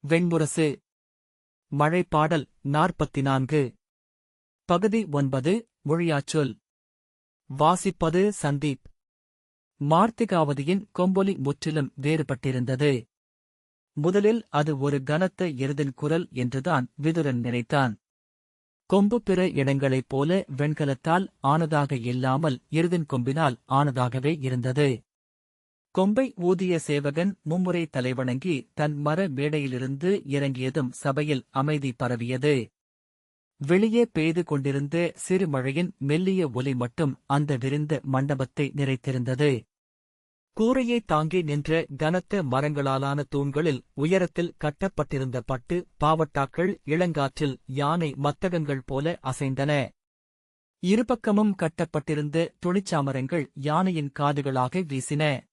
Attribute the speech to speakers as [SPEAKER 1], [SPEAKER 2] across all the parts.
[SPEAKER 1] வெண்முரசு. மழைப்பாடல் 44. பகுதி 9. மொழியாச்சொல். வாசிப்பது சந்தீப். மார்த்திகாவதியின் கொம்பொலி முற்றிலும் வேறுபட்டிருந்தது. முதலில் அது ஒரு கனத்த எருதின் குரல் என்றுதான் விதுரன் நினைத்தான். கொம்பு பிற இடங்களைப் போல வெண்கலத்தால் ஆனதாக இல்லாமல் எருதின் கொம்பினால் ஆனதாகவே இருந்தது. கொம்பை ஊதிய சேவகன் மும்முறை தலைவணங்கி தன் மர மேடையிலிருந்து இறங்கியதும் சபையில் அமைதி பரவியது. வெளியே பெய்து கொண்டிருந்த சிறு மழையின் மெல்லிய ஒலி மட்டும் அந்த விரிந்த மண்டபத்தை நிறைத்திருந்தது. கூரையை தாங்கி நின்ற கனத்த மரங்களாலான தூண்களில் உயரத்தில் கட்டப்பட்டிருந்த பட்டு பாவட்டாக்கள் இளங்காற்றில் யானை மத்தகங்கள் போல அசைந்தன. இருபக்கமும் கட்டப்பட்டிருந்த துணிச்சாமரங்கள் யானையின் காதுகளாக வீசின.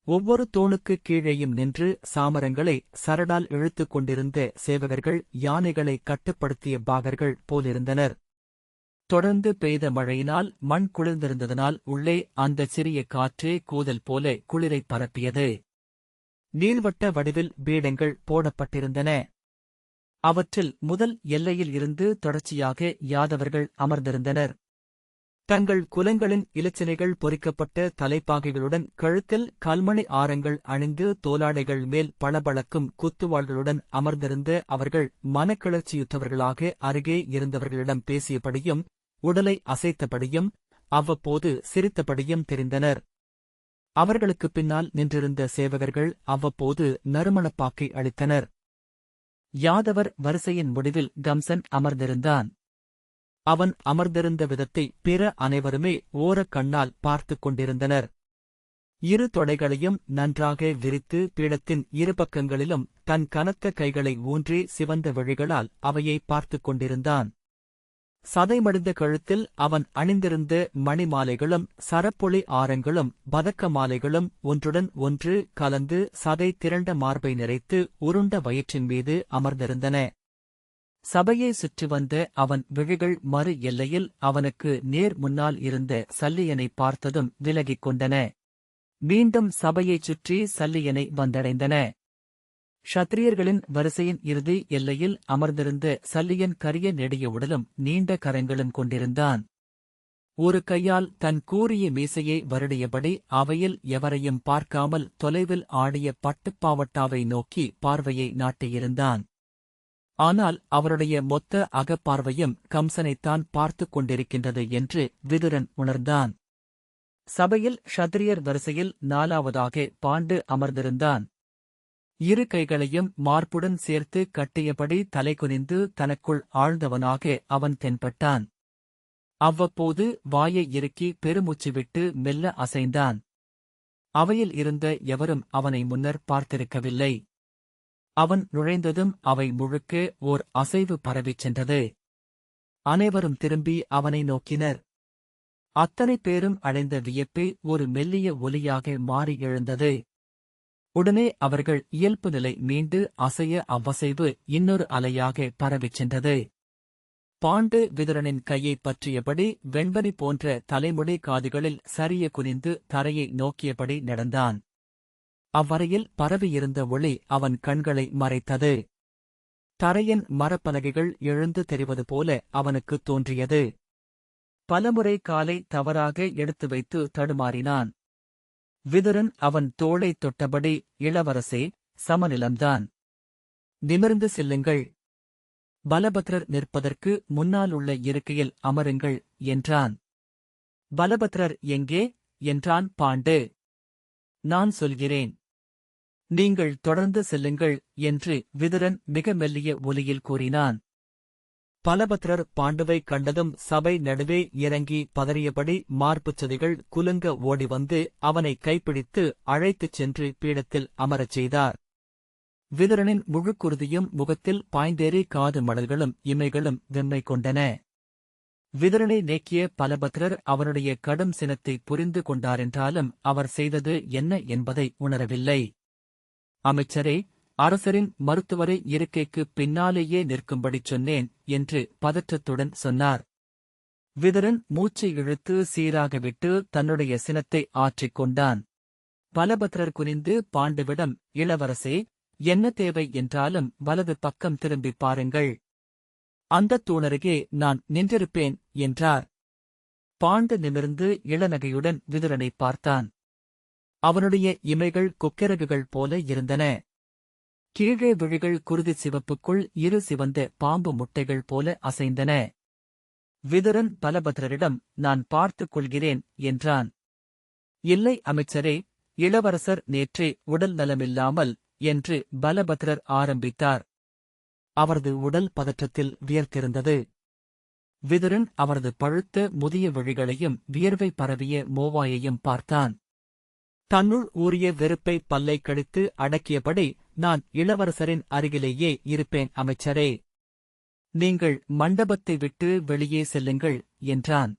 [SPEAKER 1] ஒவ்வொரு தூணுக்கு கீழேயும் நின்று சாமரங்களை சரடால் இழுத்துக் கொண்டிருந்த சேவகர்கள் யானைகளை கட்டுப்படுத்திய பாகர்கள் போலிருந்தனர். தொடர்ந்து பெய்த மழையினால் மண் குளிர்ந்திருந்ததனால் உள்ளே அந்த சிறிய காற்றே கூதல் போல குளிரை பரப்பியது. நீள்வட்ட வடிவில் பீடங்கள் போடப்பட்டிருந்தன. அவற்றில் முதல் எல்லையில் இருந்து தொடர்ச்சியாக யாதவர்கள் அமர்ந்திருந்தனர். தங்கள் குலங்களின் இலச்சினைகள் பொறிக்கப்பட்ட தலைப்பாகைகளுடன் கழுத்தில் கல்மணி ஆரங்கள் அணிந்து தோலாடைகள் மேல் பளபளக்கும் குத்துவாள்களுடன் அமர்ந்திருந்த அவர்கள் மனக்கிளர்ச்சியுற்றவர்களாக அருகே இருந்தவர்களிடம் பேசியபடியும் உடலை அசைத்தபடியும் அவ்வப்போது சிரித்தபடியும் தெரிந்தனர். அவர்களுக்குப் பின்னால் நின்றிருந்த சேவகர்கள் அவ்வப்போது நறுமணப்பாக்கை அளித்தனர். யாதவர் வரிசையின் முடிவில் கம்சன் அமர்ந்திருந்தான். அவன் அமர்ந்திருந்த விதத்தை பிற அனைவருமே ஓரக் கண்ணால் பார்த்துக் கொண்டிருந்தனர். இரு தொடைகளையும் நன்றாக விரித்து பீடத்தின் இருபக்கங்களிலும் தன் கனத்த கைகளை ஊன்றி சிவந்த விழிகளால் அவையை பார்த்துக் கொண்டிருந்தான். சதைமடிந்த கழுத்தில் அவன் அணிந்திருந்த மணிமாலைகளும் சரப்பொளி ஆரங்களும் பதக்க மாலைகளும் ஒன்றுடன் ஒன்று கலந்து சதை திரண்ட மார்பை நிறைத்து உருண்ட வயிற்றின் மீது அமர்ந்திருந்தன. சபையை சுற்றி வந்த அவன் விழிகள் மறு எல்லையில் அவனுக்கு நேர் முன்னால் இருந்த சல்லியனை பார்த்ததும் விலகிக் கொண்டன. மீண்டும் சபையைச் சுற்றி சல்லியனை வந்தடைந்தன. க்ஷத்திரியர்களின் வரிசையின் இறுதி எல்லையில் அமர்ந்திருந்த சல்லியன் கரிய நெடிய உடலும் நீண்ட கரங்களும் கொண்டிருந்தான். ஒரு கையால் தன் கூரிய மீசையை வருடியபடி அவையில் எவரையும் பார்க்காமல் தொலைவில் ஆடிய பட்டுப்பாவட்டாவை நோக்கி பார்வையை நாட்டியிருந்தான். ஆனால் அவருடைய மொத்த அகப்பார்வையும் கம்சனைத்தான் பார்த்துக் கொண்டிருக்கின்றது என்று விதுரன் உணர்ந்தான். சபையில் க்ஷத்திரியர் வரிசையில் 4ஆவதாக பாண்டு அமர்ந்திருந்தான். இரு கைகளையும் மார்புடன் சேர்த்து கட்டியபடி தலைகுனிந்து தனக்குள் ஆழ்ந்தவனாக அவன் தென்பட்டான். அவ்வப்போது வாயை இறுக்கி பெருமூச்சு விட்டு மெல்ல அசைந்தான். அவையில் இருந்த எவரும் அவனை முன்னர் பார்த்திருக்கவில்லை. அவன் நுழைந்ததும் அவை முழுக்க ஓர் அசைவு பரவிச் சென்றது. அனைவரும் திரும்பி அவனை நோக்கினர். அத்தனை பேரும் அடைந்த வியப்பே ஒரு மெல்லிய ஒலியாக மாறி எழுந்தது. உடனே அவர்கள் இயல்பு நிலை மீண்டு அசைய அவ்வசைவு இன்னொரு அலையாக பரவிச் சென்றது. பாண்டு விதுரனின் கையைப் பற்றியபடி வெண்பனி போன்ற தலைமுடி காதுகளில் சரிய குனிந்து தரையை நோக்கியபடி நடந்தான். அவ்வரையில் பரவியிருந்த ஒளி அவன் கண்களை மறைத்தது. தரையின் மரப்பலகைகள் எழுந்து தெரிவது போல அவனுக்குத் தோன்றியது. பலமுறை காலை தவறாக எடுத்து வைத்து தடுமாறினான். விதுரன் அவன் தோளைத் தொட்டபடி, இளவரசே, சமநிலம்தான். நிமிர்ந்து செல்லுங்கள். பலபத்ரர் நிற்பதற்கு முன்னாலுள்ள இருக்கையில் அமருங்கள் என்றான். பலபத்ரர் எங்கே? என்றான் பாண்டு. நான் சொல்கிறேன். நீங்கள் தொடர்ந்து செல்லுங்கள் என்று விதுரன் மிக மெல்லிய ஒலியில் கூறினான். பலபத்ரர் பாண்டுவை கண்டதும் சபை நடுவே இறங்கி பதறியபடி மார்புச் சதிகள் குலுங்க ஓடிவந்து அவனை கைப்பிடித்து அழைத்துச் சென்று பீடத்தில் அமரச் செய்தார். விதுரனின் முழுக்குருதியும் முகத்தில் பாய்ந்தேறி காது மடல்களும் இமைகளும் வெம்மை கொண்டன. விதுரனை நீக்கிய பலபத்ரர் அவனுடைய கடும் சினத்தை புரிந்து கொண்டாரென்றாலும் அவர் செய்தது என்ன என்பதை உணரவில்லை. அமைச்சரே, அரசரின் மருத்துவரை இருக்கைக்கு பின்னாலேயே நிற்கும்படிச் சொன்னேன் என்று பதற்றத்துடன் சொன்னார். விதுரன் மூச்சை இழுத்து சீராக விட்டு தன்னுடைய சினத்தை ஆற்றிக் கொண்டான். பலபத்ரர் குனிந்து பாண்டுவிடம், இளவரசே, என்ன தேவை என்றாலும் வலது பக்கம் திரும்பிப் பாருங்கள். அந்தத் தூணருகே நான் நின்றிருப்பேன் என்றார். பாண்டு நிமிர்ந்து இளநகையுடன் விதுரனைப் பார்த்தான். அவனுடைய இமைகள் கொக்கிரகுகள் போல இருந்தன. கீழே விழிகள் குருதி சிவப்புக்குள் இரு சிவந்த பாம்பு முட்டைகள் போல அசைந்தன. விதுரன் பலபத்ரரிடம் நான் பார்த்துக் கொள்கிறேன் என்றான். இல்லை அமைச்சரே, இளவரசர் நேற்றே உடல் நலமில்லாமல் என்று பலபத்ரர் ஆரம்பித்தார். அவரது உடல் பதற்றத்தில் வியர்த்திருந்தது. விதுரன் அவரது பழுத்த முதிய விழிகளையும் வியர்வை பரவிய மோவாயையும் பார்த்தான். தன்னுள் ஊறிய வெறுப்பை பல்லை கடித்து அடக்கியபடி, நான் இளவரசரின் அருகிலேயே இருப்பேன் அமைச்சரே. நீங்கள் மண்டபத்தை விட்டு வெளியே செல்லுங்கள் என்றான்.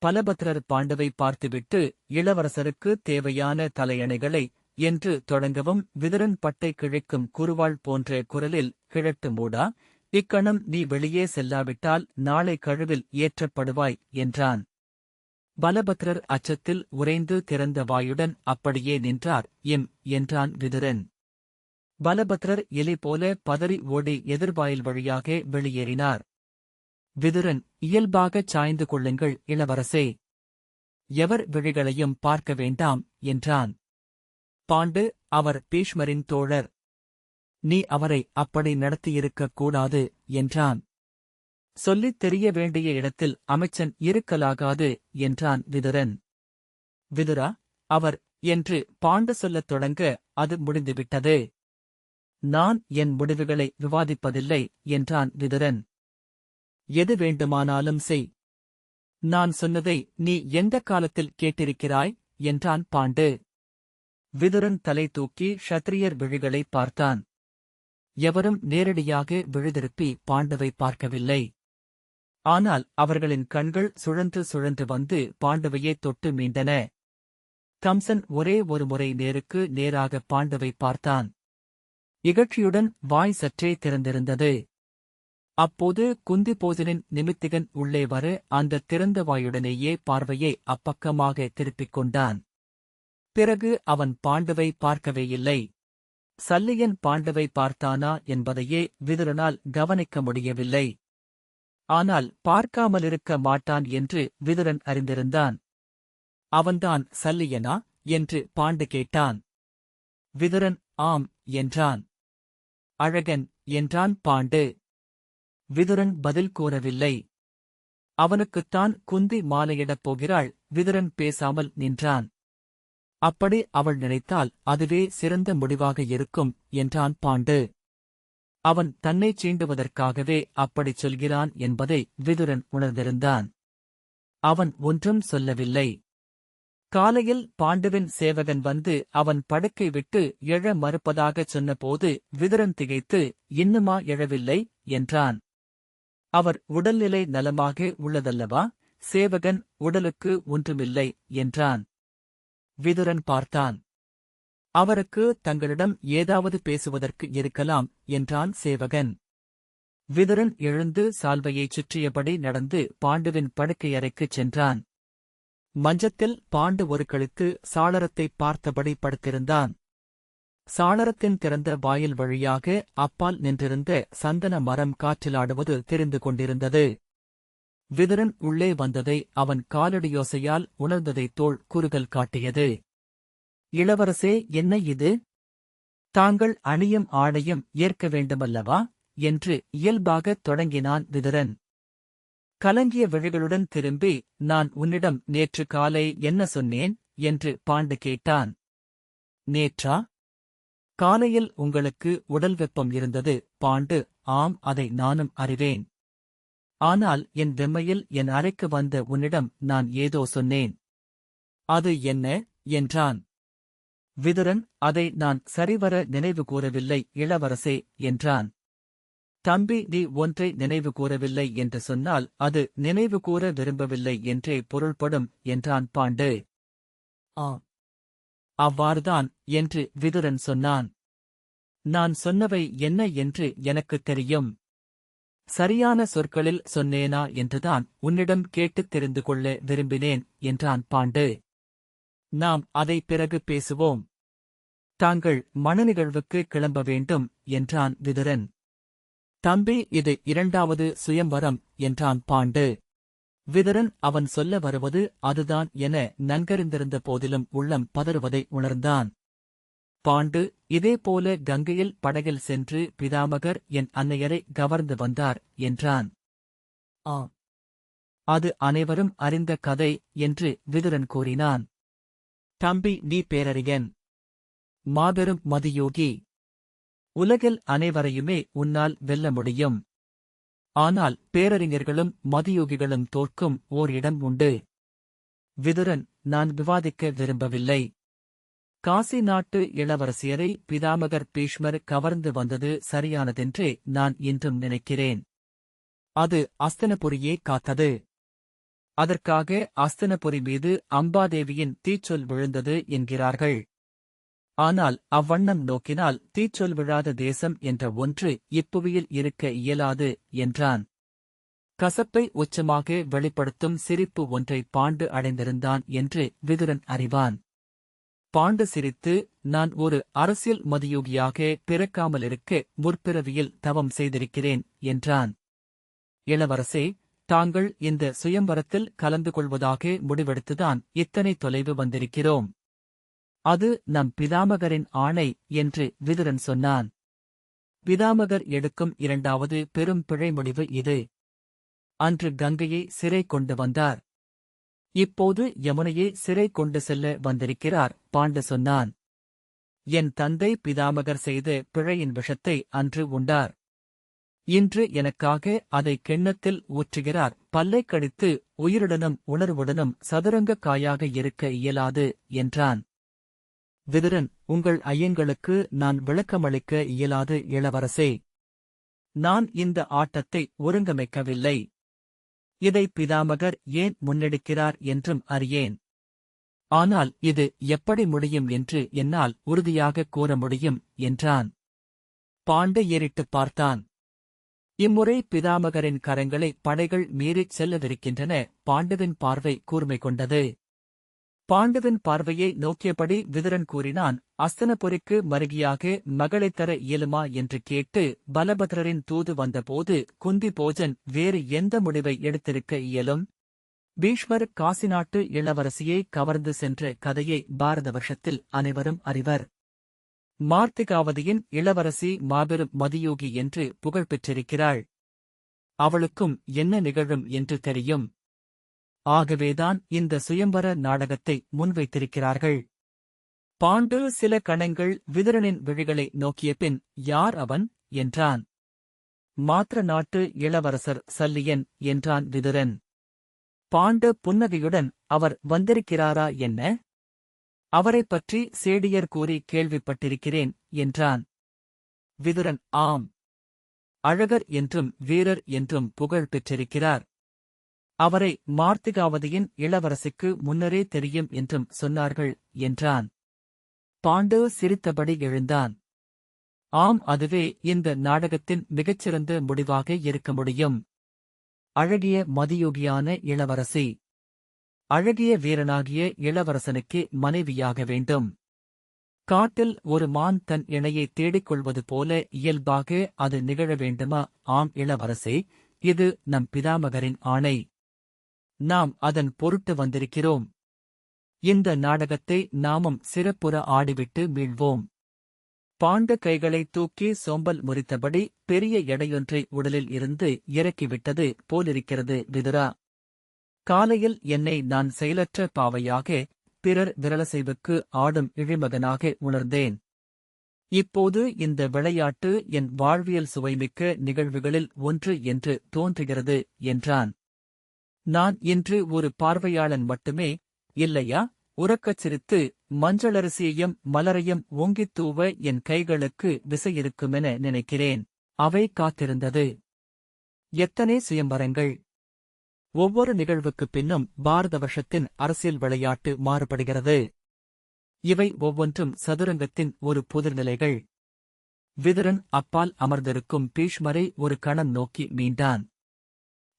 [SPEAKER 1] பலபத்ரர் பாண்டவை பார்த்துவிட்டு இளவரசருக்கு தேவையான தலையணைகளை என்று தொடங்கவும் விதுரன் பட்டை கிழிக்கும் குறுவாள் போன்ற குரலில், கிழட்டு மூடா, இக்கணம் நீ வெளியே செல்லாவிட்டால் நாளை கழுவில் ஏற்றப்படுவாய் என்றான். பலபத்ரர் அச்சத்தில் உறைந்து திறந்த வாயுடன் அப்படியே நின்றார். என்றான் விதுரன். பலபத்ரர் எலி போல பதறி ஓடி எதிர்வாயில் வழியாக வெளியேறினார். விதுரன், இயல்பாகச் சாய்ந்து கொள்ளுங்கள் இளவரசே. எவர் விழிகளையும் பார்க்க வேண்டாம் என்றான். பாண்டு, அவர் பீஷ்மரின் தோழர். நீ அவரை அப்படி நடத்தியிருக்கக் கூடாது என்றான். சொல்லித் தெரிய வேண்டிய இடத்தில் அமைச்சன் இருக்கலாகாது என்றான் விதுரன். விதுரா, அவர் என்று பாண்டு சொல்லத் தொடங்க அது முடிந்துவிட்டது. நான் என் முடிவுகளை விவாதிப்பதில்லை என்றான் விதுரன். எது வேண்டுமானாலும் செய். நான் சொன்னதை நீ எந்த காலத்தில் கேட்டிருக்கிறாய் என்றான் பாண்டு. விதுரன் தலை தூக்கி க்ஷத்ரியர் விழிகளை பார்த்தான். எவரும் நேரடியாக விழிதிருப்பி பாண்டவை பார்க்கவில்லை. ஆனால் அவர்களின் கண்கள் சுழன்று சுழன்று வந்து பாண்டவையே தொட்டு மீண்டன. கம்சன் ஒரே ஒரு முறை நேருக்கு நேராக பாண்டவை பார்த்தான். இகழ்ச்சியுடன் வாய் சற்றே திறந்திருந்தது. அப்போது குந்திபோஜனின் நிமித்திகன் உள்ளே வர அந்த திறந்த வாயுடனேயே பார்வையை அப்பக்கமாக திருப்பிக் கொண்டான். பிறகு அவன் பாண்டவை பார்க்கவே இல்லை. சல்லியன் பாண்டவை பார்த்தானா என்பதையே விதுரனால் கவனிக்க முடியவில்லை. ஆனால் பார்க்காமலிருக்க மாட்டான் என்று விதுரன் அறிந்திருந்தான். அவன்தான் சல்லியனா என்று பாண்டு கேட்டான். விதுரன் ஆம் என்றான். அழகன் என்றான் பாண்டு. விதுரன் பதில் கூறவில்லை. அவனுக்குத்தான் குந்தி மாலையிடப் போகிறாள். விதுரன் பேசாமல் நின்றான். அப்படி அவள் நினைத்தால் அதுவே சிறந்த முடிவாக இருக்கும் என்றான் பாண்டு. அவன் தன்னைச் சீண்டுவதற்காகவே அப்படிச் சொல்கிறான் என்பதை விதுரன் உணர்ந்திருந்தான். அவன் ஒன்றும் சொல்லவில்லை. காலையில் பாண்டுவின் சேவகன் வந்து அவன் படுக்கை விட்டு எழ மறுப்பதாகச் சொன்னபோது விதுரன் திகைத்து, இன்னுமா எழவில்லை என்றான். அவர் உடல்நிலை நலமாக உள்ளதல்லவா? சேவகன் உடலுக்கு ஒன்றுமில்லை என்றான். விதுரன் பார்த்தான். அவருக்கு தங்களிடம் ஏதாவது பேசுவதற்கு இருக்கலாம் என்றான் சேவகன். விதுரன் எழுந்து சால்வையைச் சுற்றியபடி நடந்து பாண்டுவின் படுக்கையறைக்குச் சென்றான். மஞ்சத்தில் பாண்டு ஒரு கழித்து சாளரத்தைப் பார்த்தபடி படுத்திருந்தான். சாளரத்தின் திறந்த வாயில் வழியாக அப்பால் நின்றிருந்த சந்தன மரம் காற்றிலாடுவது தெரிந்து கொண்டிருந்தது. விதுரன் உள்ளே வந்ததை அவன் காலடியோசையால் உணர்ந்ததைத் தோள் குறுகல் காட்டியது. இளவரசே, என்ன இது? தாங்கள் அணியும் ஆடையும் ஏற்க வேண்டுமல்லவா என்று இயல்பாகத் தொடங்கினான் விதுரன். கலங்கிய விழிகளுடன் திரும்பி, நான் உன்னிடம் நேற்று காலை என்ன சொன்னேன் என்று பாண்டு கேட்டான். நேற்றா? காலையில் உங்களுக்கு உடல் வெப்பம் இருந்தது பாண்டு. ஆம், அதை நானும் அறிவேன். ஆனால் என் வெம்மையில் என் அறைக்கு வந்த உன்னிடம் நான் ஏதோ சொன்னேன். அது என்ன என்றான். விதுரன், அதை நான் சரிவர நினைவு கூறவில்லை இளவரசே என்றான். தம்பி, நீ ஒன்றை நினைவு கூறவில்லை என்று சொன்னால் அது நினைவு கூற விரும்பவில்லை என்றே பொருள்படும் என்றான் பாண்டு. அவ்வாறுதான் என்று விதுரன் சொன்னான். நான் சொன்னவை என்ன என்று எனக்குத் தெரியும். சரியான சொற்களில் சொன்னேனா என்றுதான் உன்னிடம் கேட்டுத் தெரிந்து கொள்ள விரும்பினேன் என்றான் பாண்டு. நாம் அதை பிறகு பேசுவோம். தாங்கள் மணநிகழ்வுக்கு கிளம்ப வேண்டும் என்றான் விதுரன். தம்பி, இது 2வது சுயம்வரம் என்றான் பாண்டு. விதுரன் அவன் சொல்ல வருவது அதுதான் என நன்கறிந்திருந்த போதிலும் உள்ளம் பதறுவதை உணர்ந்தான். பாண்டு, இதேபோல கங்கையில் படகில் சென்று பிதாமகர் என் அன்னையரை கவர்ந்து வந்தார் என்றான். அது அனைவரும் அறிந்த கதை என்று விதுரன் கூறினான். தம்பி, நீ பேரறிஞன், மாபெரும் மதியோகி. உலகில் அனைவரையுமே உன்னால் வெல்ல முடியும். ஆனால் பேரறிஞர்களும் மதியோகிகளும் தோற்கும் ஓர் இடம் உண்டு. விதுரன், நான் விவாதிக்க விரும்பவில்லை. காசி நாட்டு இளவரசியரை பிதாமகர் பீஷ்மர் கவர்ந்து வந்தது சரியானதென்றே நான் இன்றும் நினைக்கிறேன். அது அஸ்தனபுரியே காத்தது. அதற்காக அஸ்தனபுரி மீது அம்பாதேவியின் தீச்சொல் விழுந்தது என்கிறார்கள். ஆனால் அவ்வண்ணம் நோக்கினால் தீச்சொல் விழாத தேசம் என்ற ஒன்று இப்புவியில் இருக்க இயலாது என்றான். கசப்பை உச்சமாக வெளிப்படுத்தும் சிரிப்பு ஒன்றை பாண்டு அடைந்திருந்தான் என்று விதுரன் அறிவான். பாண்டு சிரித்து, நான் ஒரு அரசியல் மதியோகியாக பிறக்காமலிருக்க முற்பிறவியில் தவம் செய்திருக்கிறேன் என்றான். இளவரசே, தாங்கள் இந்த சுயம்வரத்தில் கலந்து கொள்வதாக முடிவெடுத்துதான் இத்தனை தொலைவு வந்திருக்கிறோம். அது நம் பிதாமகரின் ஆணை என்று விதுரன் சொன்னான். பிதாமகர் எடுக்கும் 2வது பெரும் பிழை முடிவு இது. அன்று கங்கையை சிறை கொண்டு வந்தார். இப்போது யமுனையை சிறை கொண்டு செல்ல வந்திருக்கிறார், பாண்டு சொன்னான். என் தந்தை பிதாமகர் செய்த பிழையின் விஷத்தை அன்று உண்டார். இன்று எனக்காக அதை கிண்ணத்தில் ஊற்றுகிறார். பல்லைக் கடித்து உயிருடனும் உணர்வுடனும் சதுரங்க காயாக இருக்க இயலாது என்றான். விதுரன், உங்கள் ஐயங்களுக்கு நான் விளக்கமளிக்க இயலாது இளவரசே. நான் இந்த ஆட்டத்தை ஒருங்கமைக்கவில்லை. இதை பிதாமகர் ஏன் முன்னெடுக்கிறார் என்றும் அறியேன். ஆனால் இது எப்படி முடியும் என்று என்னால் உறுதியாக கூற முடியும் என்றான். பாண்டு ஏறிட்டுப் பார்த்தான். இம்முறை பிதாமகரின் கரங்களை படைகள் மீறிச் செல்லவிருக்கின்றன. பாண்டுவின் பார்வை கூர்மை கொண்டது. பாண்டுவின் பார்வையை நோக்கியபடி விதுரன் கூறினான். அஸ்தனபுரிக்கு மருகியாக மகளைத் தர இயலுமா என்று கேட்டு பலபத்ரரின் தூது வந்தபோது குந்தி போஜன் வேறு எந்த முடிவை எடுத்திருக்க இயலும்? பீஷ்மர் காசி நாட்டு இளவரசியை கவர்ந்து சென்ற கதையை பாரத வருஷத்தில் அனைவரும் அறிவர். மார்த்திகாவதியின் இளவரசி மாபெரும் மதியோகி என்று புகழ் பெற்றிருக்கிறாள். அவளுக்கும் என்ன நிகழும் என்று தெரியும். ஆகவேதான் இந்த சுயம்வர நாடகத்தை முன்வைத்திருக்கிறார்கள். பாண்டு சில கணங்கள் விதுரனின் விழிகளை நோக்கிய பின், யார் அவன் என்றான். மாத்திர நாட்டு இளவரசர் சல்லியன் என்றான் விதுரன். பாண்டு புன்னகையுடன், அவர் வந்திருக்கிறாரா என்ன? அவரைப் பற்றி சேடியர் கூறி கேள்விப்பட்டிருக்கிறேன் என்றான். விதுரன், ஆம். அழகர் என்றும் வீரர் என்றும் புகழ் பெற்றிருக்கிறார். அவரை மார்த்திகாவதியின் இளவரசிக்கு முன்னரே தெரியும் என்றும் சொன்னார்கள் என்றான். பாண்டு சிரித்தபடி எழுந்தான். ஆம், அதுவே இந்த நாடகத்தின் மிகச்சிறந்த முடிவாக இருக்க முடியும். அழகிய மதியோகியான இளவரசி அழகிய வீரனாகிய இளவரசனுக்கு மனைவியாக வேண்டும். காட்டில் ஒரு மான் தன் இணையை தேடிக்கொள்வது போல இயல்பாக அது நிகழ வேண்டுமா? ஆம் இளவரசே, இது நம் பிதாமகரின் ஆணை. நாம் அதன் பொருட்டு வந்திருக்கிறோம். இந்த நாடகத்தை நாமும் சிறப்புற ஆடிவிட்டு மீள்வோம். பாண்டு கைகளை தூக்கி சோம்பல் முறித்தபடி பெரிய எடையொன்றை உடலில் இருந்து இறக்கிவிட்டது போலிருக்கிறது விதுரா. காலையில் என்னை நான் செயலற்ற பாவையாக, பிறர் விரலசைவுக்கு ஆடும் இழிமகனாக உணர்ந்தேன். இப்போது இந்த விளையாட்டு என் வாழ்வியல் சுவைமிக்க நிகழ்வுகளில் ஒன்று என்று தோன்றுகிறது என்றான். நான் இன்று ஒரு பார்வையாளன் மட்டுமே, இல்லையா? உறக்கச் சிரித்து மஞ்சளரிசியையும் மலரையும் ஓங்கித் தூவ என் கைகளுக்கு விசையிருக்குமென நினைக்கிறேன். அவை காத்திருந்தது. எத்தனை சுயம்பரங்கள்! ஒவ்வொரு நிகழ்வுக்குப் பின்னும் பாரத வருஷத்தின் அரசியல் விளையாட்டு மாறுபடுகிறது. இவை ஒவ்வொன்றும் சதுரங்கத்தின் ஒரு புதிர்நிலைகள். விதுரன் அப்பால் அமர்ந்திருக்கும் பீஷ்மரை ஒரு கணம் நோக்கி மீண்டான்.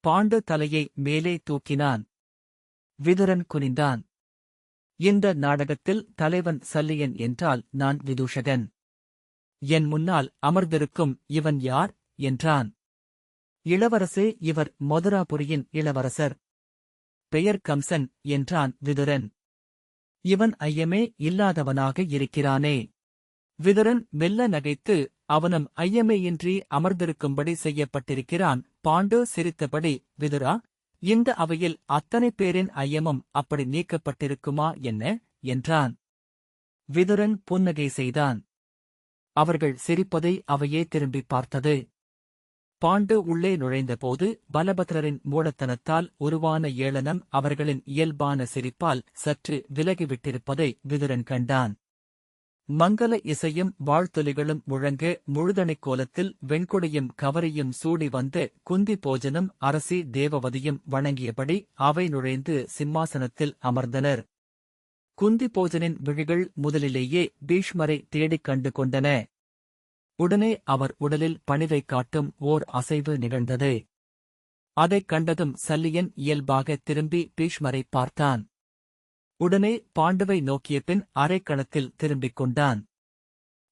[SPEAKER 1] பாண்டு தலையை மேலே தூக்கினான். விதுரன் குனிந்தான். இந்த நாடகத்தில் தலைவன் சல்லியன் என்றால் நான் விதூஷகன். என் முன்னால் அமர்ந்திருக்கும் இவன் யார் என்றான். இளவரசே, இவர் மதுராபுரியின் இளவரசர். பெயர் கம்சன் என்றான் விதுரன். இவன் ஐயமே இல்லாதவனாக இருக்கிறானே. விதுரன் மெல்ல நகைத்து, அவனும் ஐயமேயின்றி அமர்ந்திருக்கும்படி செய்யப்பட்டிருக்கிறான். பாண்டு சிரித்தபடி, விதுரா, இந்த அவையில் அத்தனை பேரின் ஐயமும் அப்படி நீக்கப்பட்டிருக்குமா என்ன என்றான். விதுரன் புன்னகை செய்தான். அவர்கள் சிரிப்பதை அவையே திரும்பிப் பார்த்தது. பாண்டு உள்ளே நுழைந்தபோது பலபத்ரரின் மூடத்தனத்தால் உருவான ஏளனம் அவர்களின் இயல்பான சிரிப்பால் சற்று விலகிவிட்டிருப்பதை விதுரன் கண்டான். மங்கல இசையும் வாழ்த்தொலிகளும் முழங்க முழுதணைக் கோலத்தில் வெண்கொடியும் கவரியும் சூடி வந்த குந்தி போஜனும் அரசி தேவவதியும் வணங்கியபடி அவை நுழைந்து சிம்மாசனத்தில் அமர்ந்தனர். குந்தி போஜனின் விழிகள் முதலிலேயே பீஷ்மரை தேடிக் கண்டு கொண்டன. உடனே அவர் உடலில் பணிவைக் காட்டும் ஓர் அசைவு நிகழ்ந்தது. அதைக் கண்டதும் சல்லியன் இயல்பாக திரும்பி பீஷ்மரை பார்த்தான். உடனே பாண்டுவை நோக்கிய பின் அரைக்கணத்தில் திரும்பிக் கொண்டான்.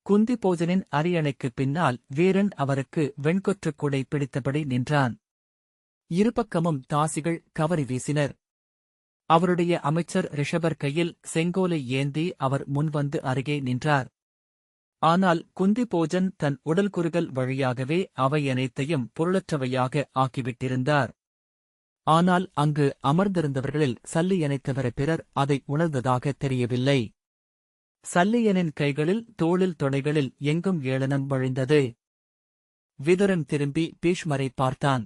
[SPEAKER 1] குந்தி போஜனின் அரியணைக்குப் பின்னால் வீரன் அவருக்கு வெண்கொற்றுக் குடை பிடித்தபடி நின்றான். இருபக்கமும் தாசிகள் கவரி வீசினர். அவருடைய அமைச்சர் ரிஷபர் கையில் செங்கோலை ஏந்தி அவர் முன்வந்து அருகே நின்றார். ஆனால் குந்தி போஜன் தன் உடல் குறுகல் வழியாகவே அவை அனைத்தையும் பொருளற்றவையாக ஆக்கிவிட்டிருந்தார். ஆனால் அங்கு அமர்ந்திருந்தவர்களில் சல்லியனைத் தவிர பிறர் அதை உணர்ந்ததாக தெரியவில்லை. சல்லியனின் கைகளில் தோளில் தொடைகளில் எங்கும் ஏளனம் வழிந்தது. விதுரன் திரும்பி பீஷ்மரை பார்த்தான்.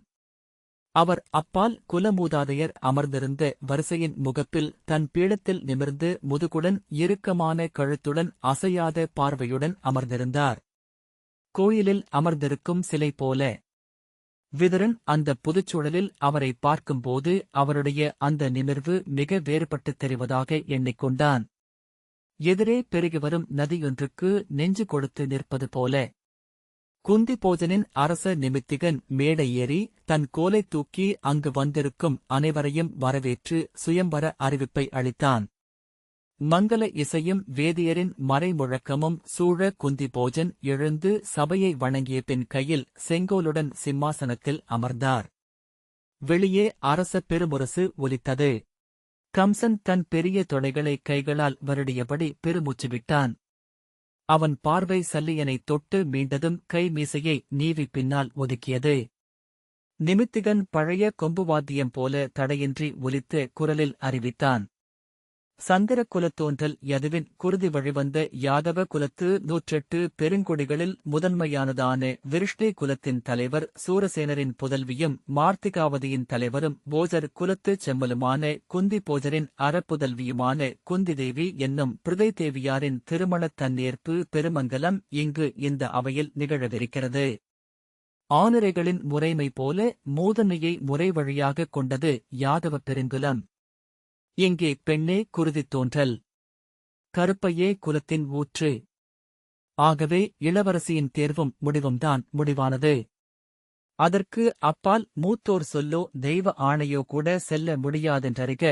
[SPEAKER 1] அவர் அப்பால் குலமூதாதையர் அமர்ந்திருந்த வரிசையின் முகப்பில் தன் பீடத்தில் நிமிர்ந்து முதுகுடன் இறுக்கமான கழுத்துடன் அசையாத பார்வையுடன் அமர்ந்திருந்தார். கோயிலில் அமர்ந்திருக்கும் சிலை போல. விதுரன் அந்த புதுச்சூழலில் அவரை பார்க்கும்போது அவருடைய அந்த நிமிர்வு மிக வேறுபட்டுத் தெரிவதாக எண்ணிக்கொண்டான். எதிரே பெருகிவரும் நதியொன்றுக்கு நெஞ்சு கொடுத்து நிற்பது போல. குந்தி போஜனின் அரச நிமித்திகன் மேடை ஏறி தன் கோலை தூக்கி அங்கு வந்திருக்கும் அனைவரையும் வரவேற்று சுயம்பர அறிவிப்பை அளித்தான். மங்கல இசையும் வேதியரின் மறைமுழக்கமும் சூழ குந்தி போஜன் எழுந்து சபையை வணங்கிய பின் கையில் செங்கோலுடன் சிம்மாசனத்தில் அமர்ந்தார். வெளியே அரச பெருமுரசு ஒலித்தது. கம்சன் தன் பெரிய தொடைகளை கைகளால் வருடியபடி பெருமூச்சு விட்டான். அவன் பார்வை சல்லியனைத் தொட்டு மீண்டதும் கை மீசையை நீவி பின்னால் ஒதுக்கியது. நிமித்திகன் பழைய கொம்புவாத்தியம் போல தடையின்றி ஒலித்த குரலில் அறிவித்தான். சந்திர குலத்தோன்றல் யதுவின் குருதி வழிவந்த யாதவ குலத்து 108 பெருங்கொடிகளில் முதன்மையானதான விருஷ்ணி குலத்தின் தலைவர் சூரசேனரின் புதல்வியும் மார்த்திகாவதியின் தலைவரும் போஜர் குலத்துச் செம்மலுமான குந்தி போஜரின் அறப்புதல்வியுமான குந்திதேவி என்னும் பிருதை தேவியாரின் திருமணத் தன்னேற்பு பெருமங்கலம் இங்கு இந்த அவையில் நிகழவிருக்கிறது. ஆணுரைகளின் முறைமை போல மூதன்மையை முறை வழியாகக் கொண்டது யாதவ பெருங்குலம். இங்கே பெண்ணே குருதித் தோன்றல், கருப்பையே குலத்தின் ஊற்று. ஆகவே இளவரசியின் தேர்வும் முடிவும்தான் முடிவானது. அதற்கு அப்பால் மூத்தோர் சொல்லோ தெய்வ ஆணையோ கூட செல்ல முடியாதென்றறிக.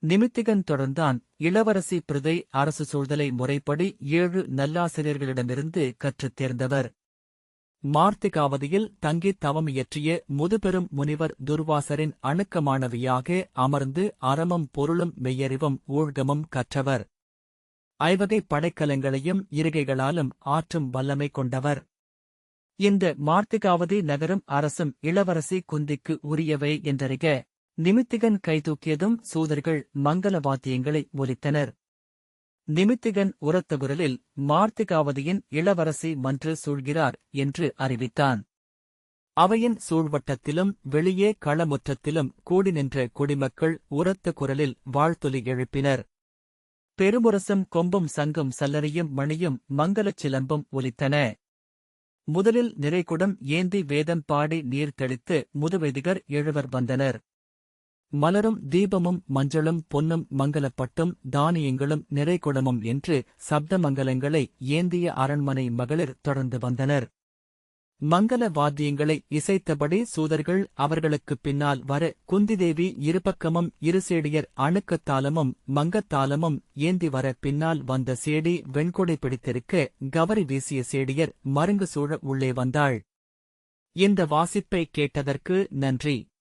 [SPEAKER 1] நிமித்திகன் தொடர்ந்தான். இளவரசி பிருதை அரசு சூழ்தலை முறைப்படி 7 நல்லாசிரியர்களிடமிருந்து கற்றுத் தேர்ந்தவர். மார்த்திகாவதியில் தங்கித் தவமியற்றிய முதுபெரும் முனிவர் துர்வாசரின் அணுக்கமானவியாக அமர்ந்து அறமும் பொருளும் மெய்யறிவும் ஊழ்கமும் கற்றவர். 5 வகை படைக்கலங்களையும் இருகைகளாலும் ஆற்றும் வல்லமை கொண்டவர். இந்த மார்த்திகாவதி நகரும் அரசும் இளவரசி குந்திக்கு உரியவை என்றறிக. நிமித்திகன் கைதூக்கியதும் சூதர்கள் மங்கள வாத்தியங்களை ஒலித்தனர். நிமித்திகன் உரத்த குரலில் மார்த்திகாவதியின் இளவரசி மன்று சூழ்கிறார் என்று அறிவித்தான். அவையின் சூழ்வட்டத்திலும் வெளியே களமுற்றத்திலும் கூடி நின்ற குடிமக்கள் உரத்த குரலில் வாழ்த்தொலி எழுப்பினர். பெருமுரசும் கொம்பும் சங்கும் சல்லரியும் மணியும் மங்களச் சிலம்பும் ஒலித்தன. முதலில் நிறைகுடம் ஏந்தி வேதம் பாடி நீர் தெளித்து முதுவெதிகர் 7 வந்தனர். மலரும் தீபமும் மஞ்சளும் பொன்னும் மங்கலப்பட்டும் தானியங்களும் நிறைகுடமும் என்று சப்த மங்கலங்களை ஏந்திய அரண்மனை மகளிர் தொடர்ந்து வந்தனர். மங்கள வாத்தியங்களை இசைத்தபடி சூதர்கள் அவர்களுக்குப் பின்னால் வர குந்திதேவி இருபக்கமும் இரு சேடியர் அணுக்கத்தாளமும் மங்கத்தாளமும் ஏந்தி வர பின்னால் வந்த சேடி வெண்கொடை பிடித்திருக்க கவரி வீசிய சேடியர் மருங்கு சூழ உள்ளே வந்தாள். இந்த வாசிப்பை கேட்டதற்கு நன்றி.